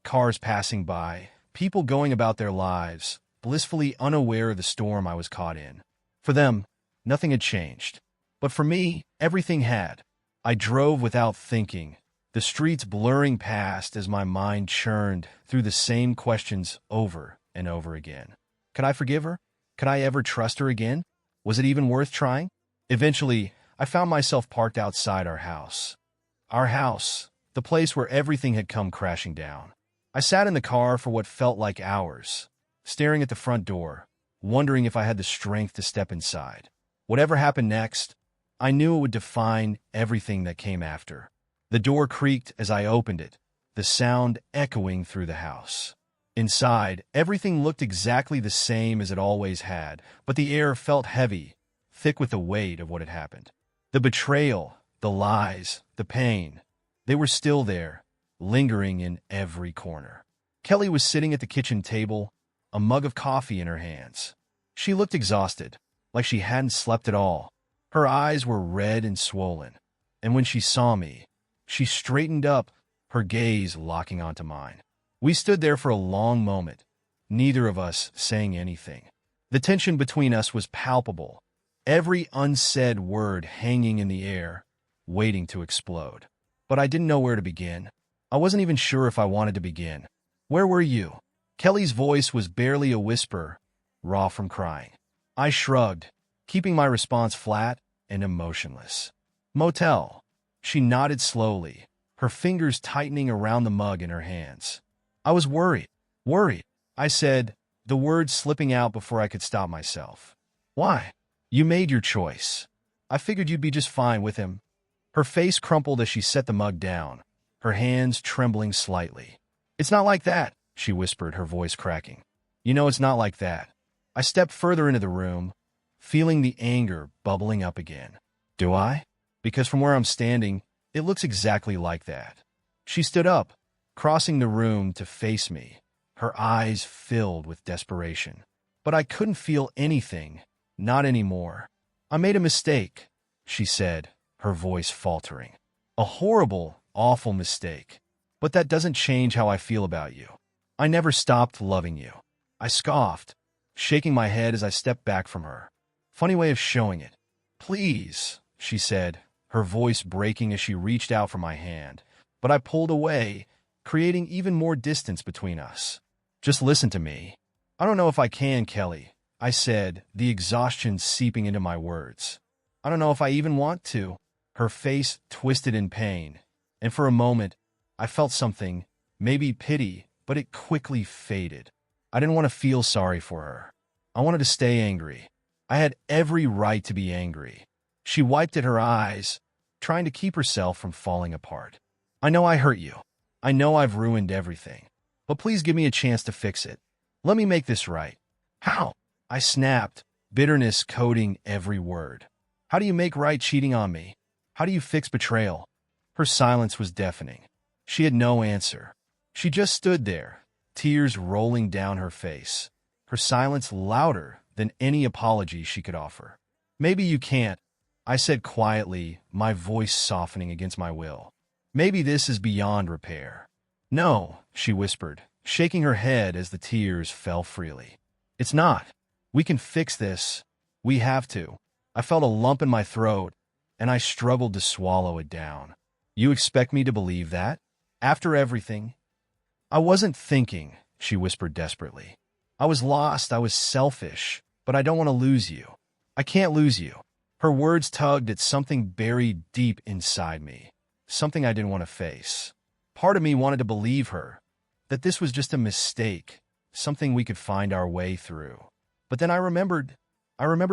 A: cars passing by, people going about their lives, blissfully unaware of the storm I was caught in. For them, nothing had changed. But for me, everything had. I drove without thinking, the streets blurring past as my mind churned through the same questions over and over again. Could I forgive her? Could I ever trust her again? Was it even worth trying? Eventually, I found myself parked outside our house. Our house, the place where everything had come crashing down. I sat in the car for what felt like hours, staring at the front door, wondering if I had the strength to step inside. Whatever happened next, I knew it would define everything that came after. The door creaked as I opened it, the sound echoing through the house. Inside, everything looked exactly the same as it always had, but the air felt heavy, thick with the weight of what had happened. The betrayal, the lies, the pain, they were still there, lingering in every corner. Kelly was sitting at the kitchen table, a mug of coffee in her hands. She looked exhausted, like she hadn't slept at all. Her eyes were red and swollen, and when she saw me, she straightened up, her gaze locking onto mine. We stood there for a long moment, neither of us saying anything. The tension between us was palpable, every unsaid word hanging in the air, waiting to explode. But I didn't know where to begin. I wasn't even sure if I wanted to begin. Where were you? Kelly's voice was barely a whisper, raw from crying. I shrugged, keeping my response flat and emotionless. Motel. She nodded slowly, her fingers tightening around the mug in her hands. I was worried. Worried, I said, the words slipping out before I could stop myself. Why? You made your choice. I figured you'd be just fine with him. Her face crumpled as she set the mug down, her hands trembling slightly. It's not like that, she whispered, her voice cracking. You know it's not like that. I stepped further into the room, feeling the anger bubbling up again. Do I? Because from where I'm standing, it looks exactly like that. She stood up, crossing the room to face me, her eyes filled with desperation. But I couldn't feel anything, not anymore. I made a mistake, she said, her voice faltering. A horrible, awful mistake. But that doesn't change how I feel about you. I never stopped loving you. I scoffed, shaking my head as I stepped back from her. Funny way of showing it. Please, she said, her voice breaking as she reached out for my hand. But I pulled away, creating even more distance between us. Just listen to me. I don't know if I can, Kelly, I said, the exhaustion seeping into my words. I don't know if I even want to. Her face twisted in pain, and for a moment, I felt something, maybe pity, but it quickly faded. I didn't want to feel sorry for her. I wanted to stay angry. I had every right to be angry. She wiped at her eyes, trying to keep herself from falling apart. I know I hurt you. I know I've ruined everything. But please give me a chance to fix it. Let me make this right. How? I snapped, bitterness coating every word. How do you make right cheating on me? How do you fix betrayal? Her silence was deafening. She had no answer. She just stood there, tears rolling down her face, her silence louder than any apology she could offer. Maybe you can't, I said quietly, my voice softening against my will. Maybe this is beyond repair. No, she whispered, shaking her head as the tears fell freely. It's not. We can fix this. We have to. I felt a lump in my throat, and I struggled to swallow it down. You expect me to believe that? After everything? I wasn't thinking, she whispered desperately. I was lost, I was selfish, but I don't want to lose you. I can't lose you. Her words tugged at something buried deep inside me, something I didn't want to face. Part of me wanted to believe her, that this was just a mistake, something we could find our way through. But then I remembered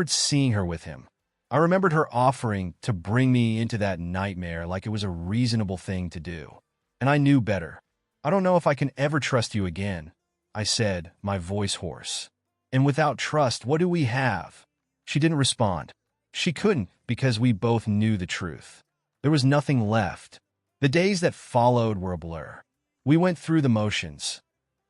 A: seeing her with him. I remembered her offering to bring me into that nightmare like it was a reasonable thing to do. And I knew better. I don't know if I can ever trust you again, I said, my voice hoarse. And without trust, what do we have? She didn't respond. She couldn't because we both knew the truth. There was nothing left. The days that followed were a blur. We went through the motions.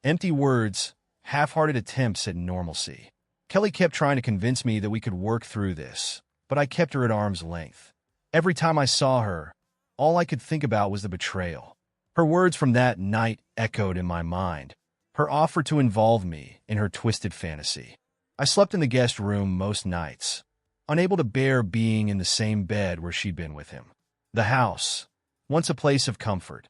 A: Empty words, half-hearted attempts at normalcy. Kelly kept trying to convince me that we could work through this, but I kept her at arm's length. Every time I saw her, all I could think about was the betrayal. Her words from that night echoed in my mind, her offer to involve me in her twisted fantasy. I slept in the guest room most nights, unable to bear being in the same bed where she'd been with him. The house, once a place of comfort,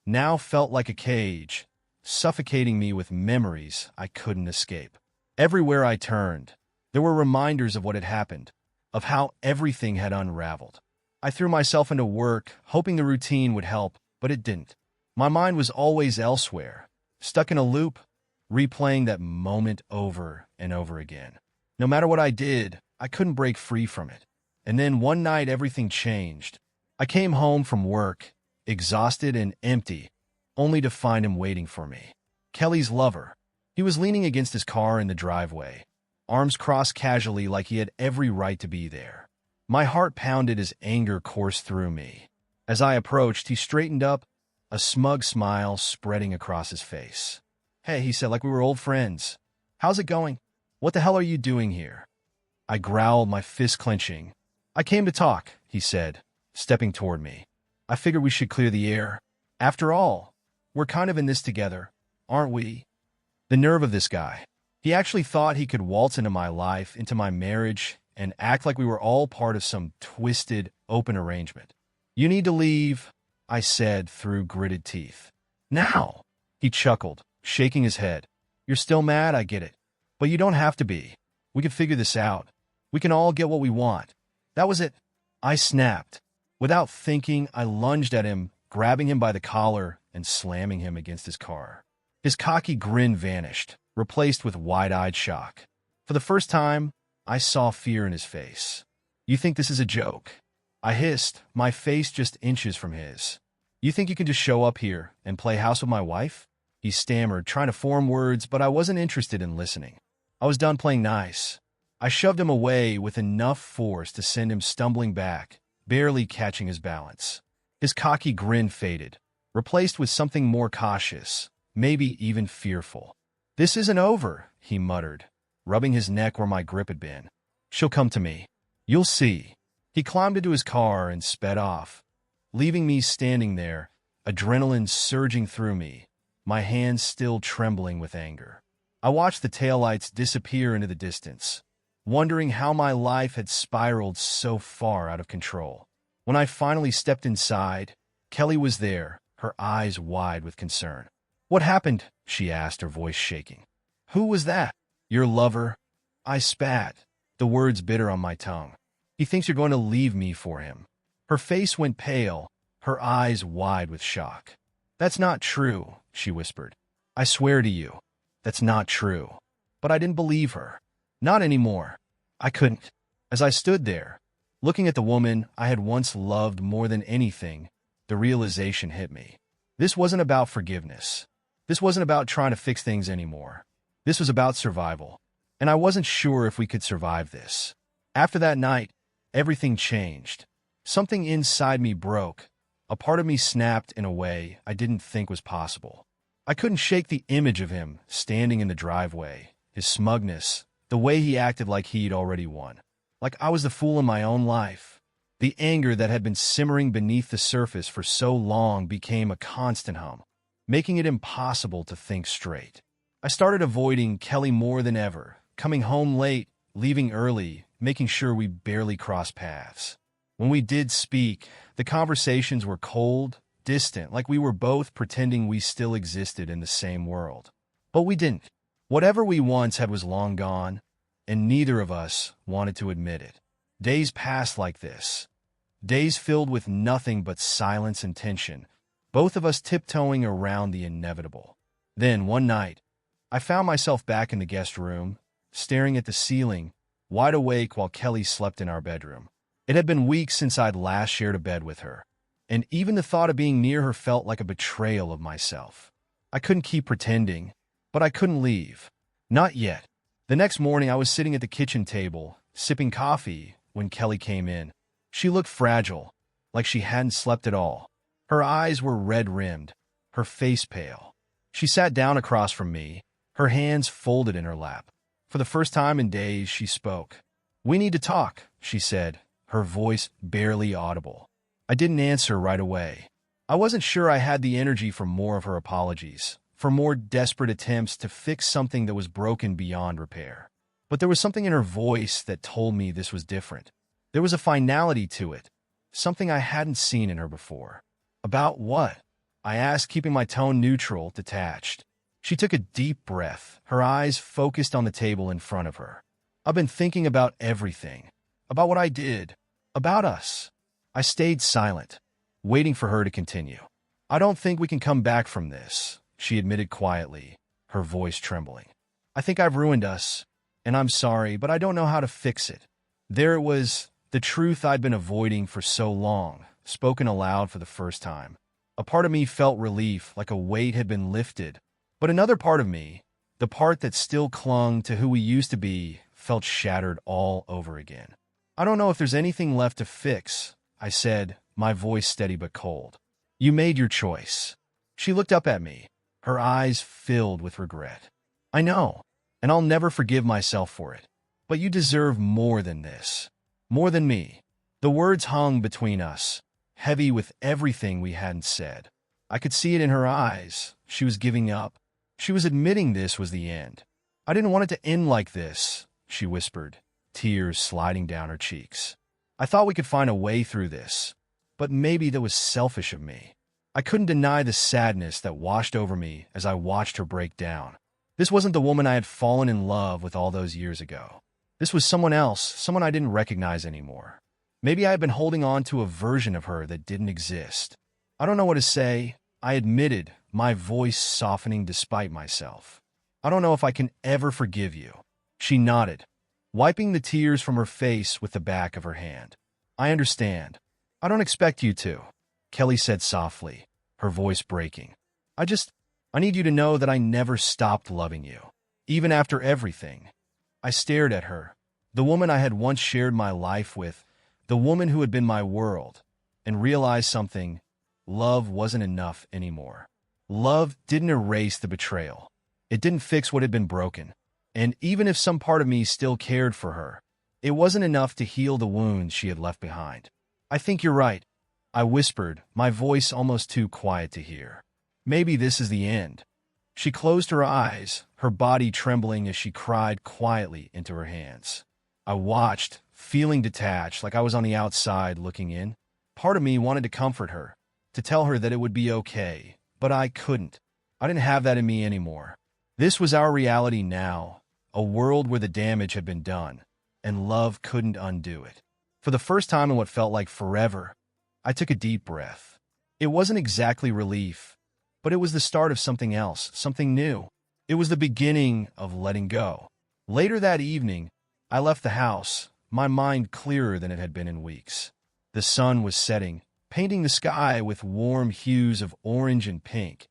A: now felt like a cage, suffocating me with memories I couldn't escape. Everywhere I turned, there were reminders of what had happened, of how everything had unraveled. I threw myself into work, hoping the routine would help, but it didn't. My mind was always elsewhere, stuck in a loop, replaying that moment over and over again. No matter what I did, I couldn't break free from it. And then one night everything changed. I came home from work, exhausted and empty, only to find him waiting for me. Kelly's lover. He was leaning against his car in the driveway, arms crossed casually like he had every right to be there. My heart pounded as anger coursed through me. As I approached, he straightened up, a smug smile spreading across his face. "Hey," he said, like we were old friends. "How's it going? What the hell are you doing here?" I growled, my fist clenching. "I came to talk," he said, stepping toward me. "I figured we should clear the air. After all, we're kind of in this together, aren't we?" The nerve of this guy. He actually thought he could waltz into my life, into my marriage, and act like we were all part of some twisted, open arrangement. "You need to leave," I said through gritted teeth. "Now," he chuckled, shaking his head. "You're still mad, I get it. But you don't have to be. We can figure this out. We can all get what we want." That was it. I snapped. Without thinking, I lunged at him, grabbing him by the collar and slamming him against his car. His cocky grin vanished, replaced with wide-eyed shock. For the first time, I saw fear in his face. "You think this is a joke?" I hissed, my face just inches from his. "You think you can just show up here and play house with my wife?" He stammered, trying to form words, but I wasn't interested in listening. I was done playing nice. I shoved him away with enough force to send him stumbling back, barely catching his balance. His cocky grin faded, replaced with something more cautious, maybe even fearful. "This isn't over," he muttered, rubbing his neck where my grip had been. "She'll come to me. You'll see." He climbed into his car and sped off, leaving me standing there, adrenaline surging through me, my hands still trembling with anger. I watched the taillights disappear into the distance, wondering how my life had spiraled so far out of control. When I finally stepped inside, Kelly was there, her eyes wide with concern. "What happened?" she asked, her voice shaking. "Who was that?" "Your lover." I spat, the words bitter on my tongue. "He thinks you're going to leave me for him." Her face went pale, her eyes wide with shock. "That's not true," she whispered. "I swear to you, that's not true." But I didn't believe her. Not anymore. I couldn't. As I stood there, looking at the woman I had once loved more than anything, the realization hit me. This wasn't about forgiveness. This wasn't about trying to fix things anymore. This was about survival. And I wasn't sure if we could survive this. After that night, everything changed. Something inside me broke. A part of me snapped in a way I didn't think was possible. I couldn't shake the image of him standing in the driveway, his smugness, the way he acted like he'd already won. Like I was the fool in my own life. The anger that had been simmering beneath the surface for so long became a constant hum, making it impossible to think straight. I started avoiding Kelly more than ever, coming home late, leaving early, making sure we barely crossed paths. When we did speak, the conversations were cold, distant, like we were both pretending we still existed in the same world. But we didn't. Whatever we once had was long gone, and neither of us wanted to admit it. Days passed like this. Days filled with nothing but silence and tension, both of us tiptoeing around the inevitable. Then, one night, I found myself back in the guest room, staring at the ceiling, wide awake while Kelly slept in our bedroom. It had been weeks since I'd last shared a bed with her, and even the thought of being near her felt like a betrayal of myself. I couldn't keep pretending, but I couldn't leave. Not yet. The next morning, I was sitting at the kitchen table, sipping coffee, when Kelly came in. She looked fragile, like she hadn't slept at all. Her eyes were red-rimmed, her face pale. She sat down across from me, her hands folded in her lap. For the first time in days, she spoke. "We need to talk," she said, her voice barely audible. I didn't answer right away. I wasn't sure I had the energy for more of her apologies, for more desperate attempts to fix something that was broken beyond repair. But there was something in her voice that told me this was different. There was a finality to it, something I hadn't seen in her before. "About what?" I asked, keeping my tone neutral, detached. She took a deep breath, her eyes focused on the table in front of her. "I've been thinking about everything. About what I did. About us." I stayed silent, waiting for her to continue. "I don't think we can come back from this," she admitted quietly, her voice trembling. "I think I've ruined us. and I'm sorry, but I don't know how to fix it. There it was, the truth I'd been avoiding for so long, spoken aloud for the first time. A part of me felt relief, like a weight had been lifted, but another part of me, the part that still clung to who we used to be, felt shattered all over again. I don't know if there's anything left to fix, I said, my voice steady but cold. You made your choice. She looked up at me, her eyes filled with regret. I know, and I'll never forgive myself for it. But you deserve more than this. More than me. The words hung between us, heavy with everything we hadn't said. I could see it in her eyes. She was giving up. She was admitting this was the end. I didn't want it to end like this, she whispered, tears sliding down her cheeks. I thought we could find a way through this, but maybe that was selfish of me. I couldn't deny the sadness that washed over me as I watched her break down. This wasn't the woman I had fallen in love with all those years ago. This was someone else, someone I didn't recognize anymore. Maybe I had been holding on to a version of her that didn't exist. I don't know what to say, I admitted, my voice softening despite myself. I don't know if I can ever forgive you. She nodded, wiping the tears from her face with the back of her hand. I understand. I don't expect you to, Kelly said softly, her voice breaking. I need you to know that I never stopped loving you, even after everything. I stared at her, the woman I had once shared my life with, the woman who had been my world, and realized something. Love wasn't enough anymore. Love didn't erase the betrayal. It didn't fix what had been broken. And even if some part of me still cared for her, it wasn't enough to heal the wounds she had left behind. I think you're right, I whispered, my voice almost too quiet to hear. Maybe this is the end. She closed her eyes, her body trembling as she cried quietly into her hands. I watched, feeling detached, like I was on the outside looking in. Part of me wanted to comfort her, to tell her that it would be okay, but I couldn't. I didn't have that in me anymore. This was our reality now, a world where the damage had been done, and love couldn't undo it. For the first time in what felt like forever, I took a deep breath. It wasn't exactly relief, but it was the start of something else, something new. It was the beginning of letting go. Later that evening, I left the house, my mind clearer than it had been in weeks. The sun was setting, painting the sky with warm hues of orange and pink,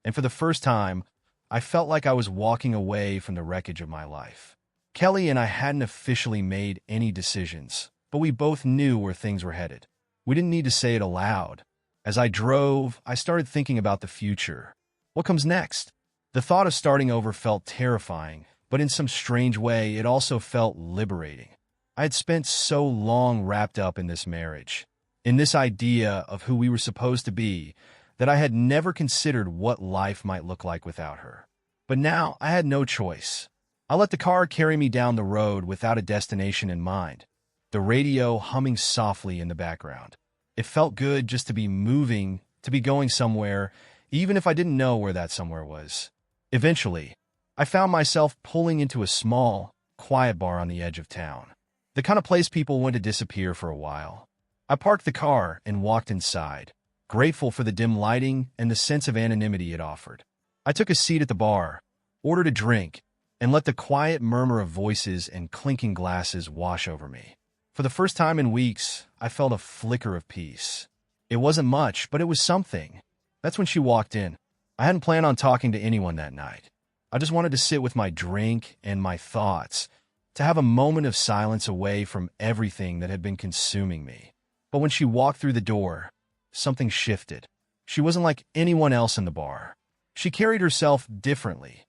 A: and for the first time, I felt like I was walking away from the wreckage of my life. Kelly and I hadn't officially made any decisions, but we both knew where things were headed. We didn't need to say it aloud. As I drove, I started thinking about the future. What comes next? The thought of starting over felt terrifying, but in some strange way, it also felt liberating. I had spent so long wrapped up in this marriage, in this idea of who we were supposed to be, that I had never considered what life might look like without her. But now I had no choice. I let the car carry me down the road without a destination in mind, the radio humming softly in the background. It felt good just to be moving, to be going somewhere, even if I didn't know where that somewhere was. Eventually, I found myself pulling into a small, quiet bar on the edge of town, the kind of place people went to disappear for a while. I parked the car and walked inside, grateful for the dim lighting and the sense of anonymity it offered. I took a seat at the bar, ordered a drink, and let the quiet murmur of voices and clinking glasses wash over me. For the first time in weeks, I felt a flicker of peace. It wasn't much, but it was something. That's when she walked in. I hadn't planned on talking to anyone that night. I just wanted to sit with my drink and my thoughts, to have a moment of silence away from everything that had been consuming me. But when she walked through the door, something shifted. She wasn't like anyone else in the bar. She carried herself differently,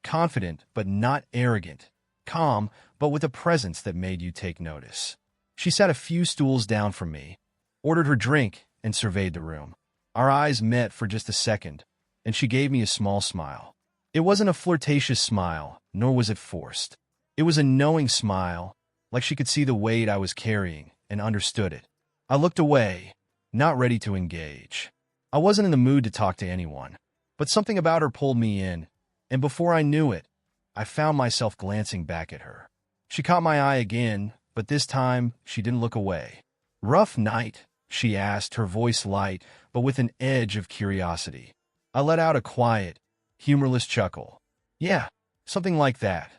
A: confident but not arrogant, calm but with a presence that made you take notice. She sat a few stools down from me, ordered her drink, and surveyed the room. Our eyes met for just a second, and she gave me a small smile. It wasn't a flirtatious smile, nor was it forced. It was a knowing smile, like she could see the weight I was carrying and understood it. I looked away, not ready to engage. I wasn't in the mood to talk to anyone, but something about her pulled me in, and before I knew it, I found myself glancing back at her. She caught my eye again, but this time she didn't look away. "Rough night?" she asked, her voice light, but with an edge of curiosity. I let out a quiet, humorless chuckle. "Yeah, something like that."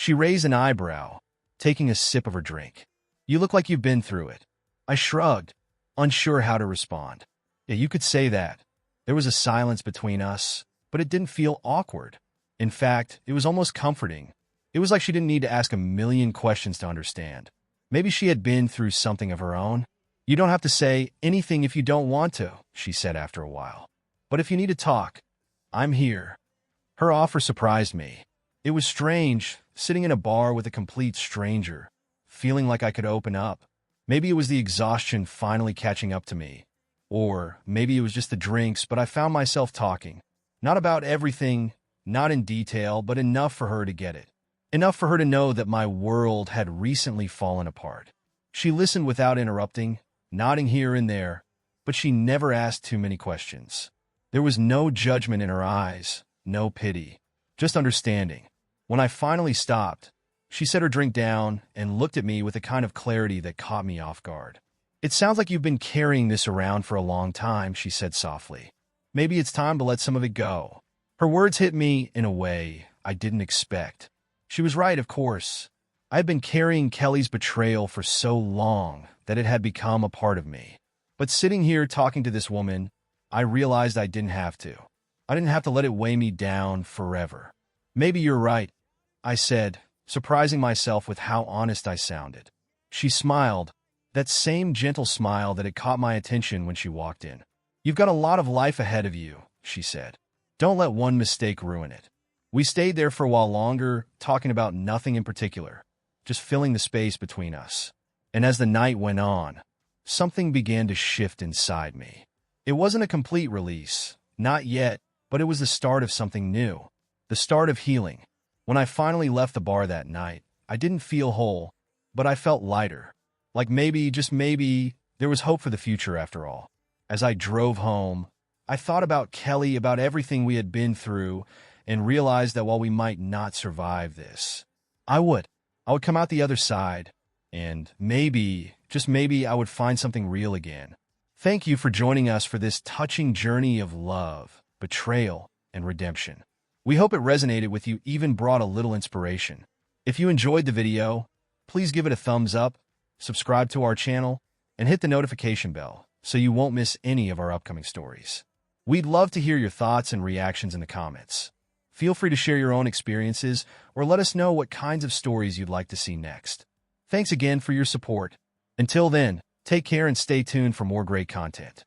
A: She raised an eyebrow, taking a sip of her drink. You look like you've been through it. I shrugged, unsure how to respond. Yeah, you could say that. There was a silence between us, but it didn't feel awkward. In fact, it was almost comforting. It was like she didn't need to ask a million questions to understand. Maybe she had been through something of her own. You don't have to say anything if you don't want to, she said after a while. But if you need to talk, I'm here. Her offer surprised me. It was strange, sitting in a bar with a complete stranger, feeling like I could open up. Maybe it was the exhaustion finally catching up to me. Or maybe it was just the drinks, but I found myself talking. Not about everything, not in detail, but enough for her to get it. Enough for her to know that my world had recently fallen apart. She listened without interrupting, nodding here and there, but she never asked too many questions. There was no judgment in her eyes, no pity, just understanding. When I finally stopped, she set her drink down and looked at me with a kind of clarity that caught me off guard. It sounds like you've been carrying this around for a long time, she said softly. Maybe it's time to let some of it go. Her words hit me in a way I didn't expect. She was right, of course. I had been carrying Kelly's betrayal for so long that it had become a part of me. But sitting here talking to this woman, I realized I didn't have to. I didn't have to let it weigh me down forever. Maybe you're right, I said, surprising myself with how honest I sounded. She smiled, that same gentle smile that had caught my attention when she walked in. You've got a lot of life ahead of you, she said. Don't let one mistake ruin it. We stayed there for a while longer, talking about nothing in particular, just filling the space between us. And as the night went on, something began to shift inside me. It wasn't a complete release, not yet, but it was the start of something new, the start of healing. When I finally left the bar that night, I didn't feel whole, but I felt lighter. Like maybe, just maybe, there was hope for the future after all. As I drove home, I thought about Kelly, about everything we had been through, and realized that while we might not survive this, I would come out the other side, and maybe, just maybe, I would find something real again. Thank you for joining us for this touching journey of love, betrayal, and redemption. We hope it resonated with you, even brought a little inspiration. If you enjoyed the video, please give it a thumbs up, subscribe to our channel, and hit the notification bell so you won't miss any of our upcoming stories. We'd love to hear your thoughts and reactions in the comments. Feel free to share your own experiences or let us know what kinds of stories you'd like to see next. Thanks again for your support. Until then, take care and stay tuned for more great content.